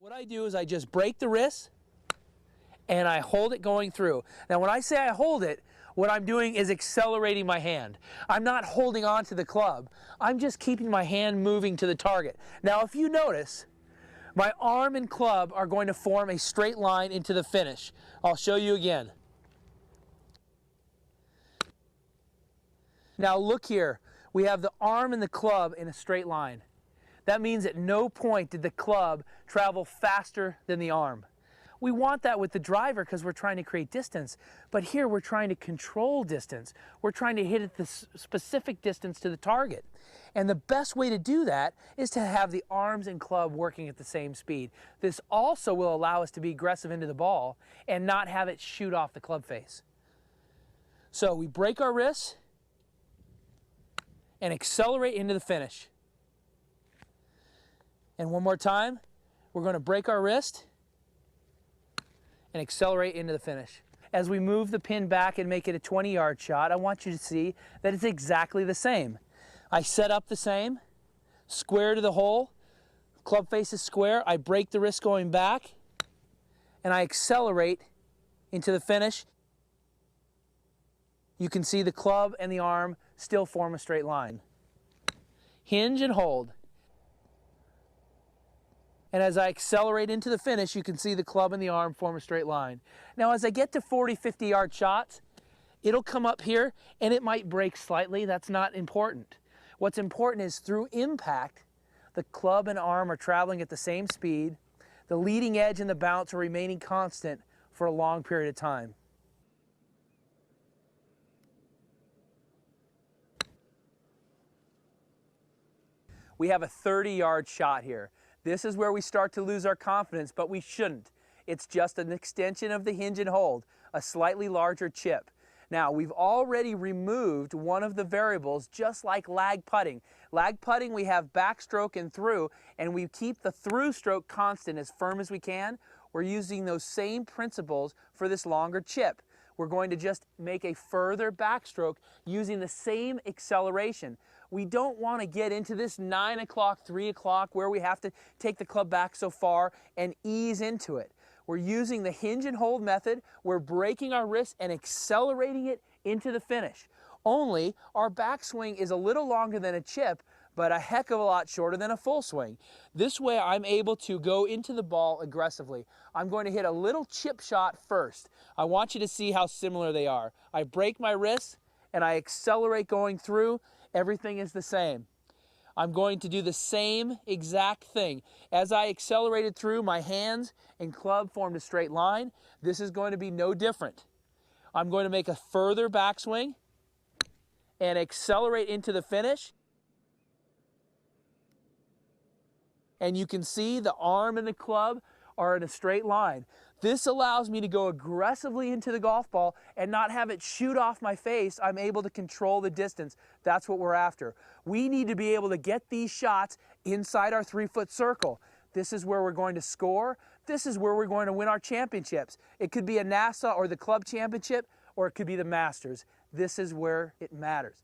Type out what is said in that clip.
What I do is I just break the wrist and I hold it going through. Now when I say I hold it, what I'm doing is accelerating my hand. I'm not holding on to the club. I'm just keeping my hand moving to the target. Now if you notice, my arm and club are going to form a straight line into the finish. I'll show you again. Now look here, we have the arm and the club in a straight line. That means at no point did the club travel faster than the arm. We want that with the driver because we're trying to create distance, but here we're trying to control distance. We're trying to hit at the specific distance to the target. And the best way to do that is to have the arms and club working at the same speed. This also will allow us to be aggressive into the ball and not have it shoot off the club face. So we break our wrists and accelerate into the finish. And one more time, we're going to break our wrist and accelerate into the finish. As we move the pin back and make it a 20-yard shot, I want you to see that it's exactly the same. I set up the same, square to the hole, club face is square, I break the wrist going back, and I accelerate into the finish. You can see the club and the arm still form a straight line. Hinge and hold. And as I accelerate into the finish, you can see the club and the arm form a straight line. Now as I get to 40, 50-yard shots, it'll come up here and it might break slightly. That's not important. What's important is through impact, the club and arm are traveling at the same speed. The leading edge and the bounce are remaining constant for a long period of time. We have a 30-yard shot here. This is where we start to lose our confidence, but we shouldn't. It's just an extension of the hinge and hold, a slightly larger chip. Now, we've already removed one of the variables, just like lag putting. Lag putting, we have backstroke and through, and we keep the through stroke constant as firm as we can. We're using those same principles for this longer chip. We're going to just make a further backstroke using the same acceleration. We don't want to get into this 9 o'clock, 3 o'clock where we have to take the club back so far and ease into it. We're using the hinge and hold method. We're breaking our wrist and accelerating it into the finish. Only our backswing is a little longer than a chip, but a heck of a lot shorter than a full swing. This way I'm able to go into the ball aggressively. I'm going to hit a little chip shot first. I want you to see how similar they are. I break my wrist and I accelerate going through. Everything is the same. I'm going to do the same exact thing. As I accelerated through, my hands and club formed a straight line. This is going to be no different. I'm going to make a further backswing and accelerate into the finish. And you can see the arm and the club are in a straight line. This allows me to go aggressively into the golf ball and not have it shoot off my face. I'm able to control the distance. That's what we're after. We need to be able to get these shots inside our 3-foot circle. This is where we're going to score. This is where we're going to win our championships. It could be a NASA or the club championship, or it could be the Masters. This is where it matters.